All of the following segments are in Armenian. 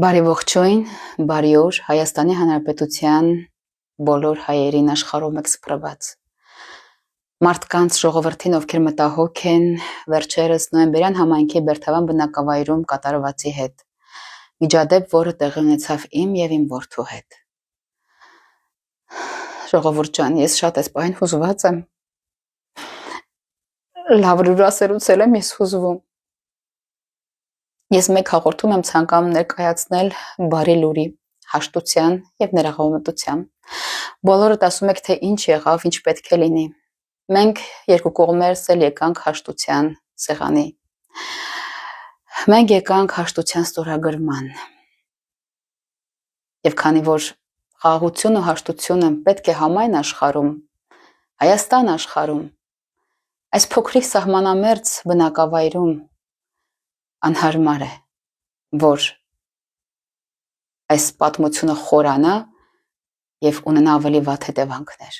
Բարի ողջույն, բարի օր Հայաստանի Հանրապետության բոլոր հայերին աշխարհում եք սփռված։ Մարդկանց ժողովրդին, ովքեր մտահոգ են վերջերս նոյեմբերյան համայնքի Բերթավան բնակավայրում կատարվածի հետ։ Միջադեպ, որը տեղի ունեցավ իմ եւ իմ որդու հետ։ Ժողովուրդ ջան, ես շատ այս պահին հուզված եմ։ Լավ լուրասերուց եմ ես հուզվում։ Ես մեկ հաղորդում եմ ցանկանում ներկայացնել բարի լուրի, հաշտության եւ ներողամտության։ Բոլորդ ասում եք, թե ինչ եղավ, ինչ պետք է լինի։ Մենք երկու կողմերս էլ եկանք հաշտության սեղանի։ Մենք եկանք հաշտության ստորագրման։ Եվ քանի որ խաղաղությունը ու հաշտությունը պետք է համայն աշխարհում, Հայաստան աշխարհում, այս փոքրիկ սահմանամերձ բնակավայրում անհարմար է, որ այս պատմությունը խորանա եւ ունենա ավելի վատ հետևանքներ։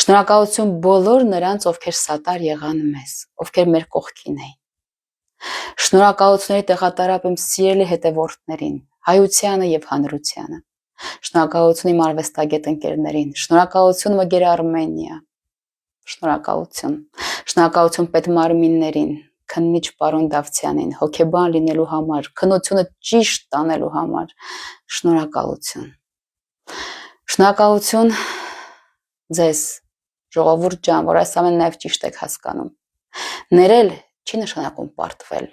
Շնորհակալություն բոլոր նրանց, ովքեր սատար եղան մեզ, ովքեր մեր կողքին էին։ Շնորհակալությունների տեղատարապ եմ սիրելի հետևորդներին, հայությանը եւ հանրությանը։ Շնորհակալություն իմ արվեստագետ ընկերներին, շնորհակալություն Մգեր Արմենիա, շնորհակալություն պետմարմիններին, քննիչ պարոն Դավթյանին, հոգեբան լինելու համար, քննությունը ճիշտ տանելու համար, շնորհակալություն։ Շնորհակալություն ձեզ, ժողովուրդ ջան, որ այս ամենը նաև ճիշտ եք հասկանում։ Ներել չի նշանակում պարտվել,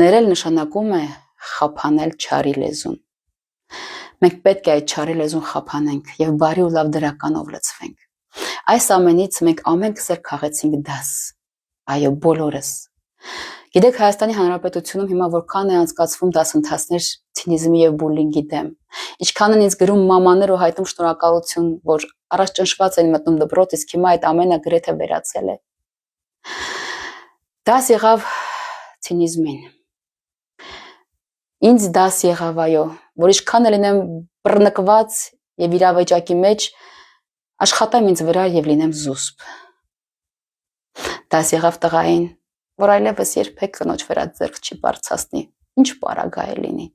ներել նշանակում է խափանել չարի լեզուն։ Մենք պետք է այդ չարի լեզուն խափանենք եւ բարի ու լավ դրականով լցվենք։ Այս ամենից մենք ամենքս քաղեցինք դաս։ Այո, բոլորս։ Գիտեք, Հայաստանի Հանրապետությունում հիմա որքան է անցկացվում դասընթացներ ցինիզմի եւ բուլինգի դեմ։ Ինչքան են ինձ գրում մամաներ ու հայտնում շնորհակալություն, որ առաջ ճնշված են մտնում դպրոց, իսկ հիմա այդ ամենը գրեթե վերացել է։ Դաս եղավ ցինիզմին։ Ինձ դաս եղավ, այո, որ ինչքան էլ լինեմ բռնկված եւ իրավիճակի մեջ, աշխատեմ ինձ վրա եւ լինեմ զուսպ։ Դաս եղավ տղային, որ այլևս երբեք կնոջ վրա ձեռք չի բարձրացնի, ինչ պարագա է լինի։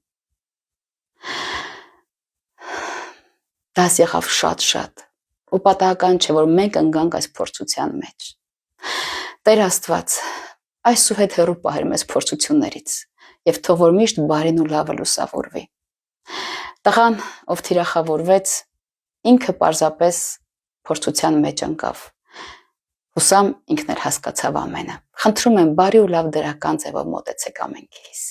Դաս եղավ շատ, ու պատահական չէ, որ մենք ընկանք այս փորձության մեջ։ Տեր Աստված, այսուհետ հեռու պահեր մեզ փորձություններից, եւ թող որ միշտ բարին ու լավը լուսավորվի։ Տղան, ով թիրախավորվեց, ինքը պարզապես փորձության մեջ ընկավ։ Հուսամ ինքն էլ հասկացավ ամենը։ Խնդրում եմ բարի ու լավ դրական ձևով մոտեցեք ամենքիս։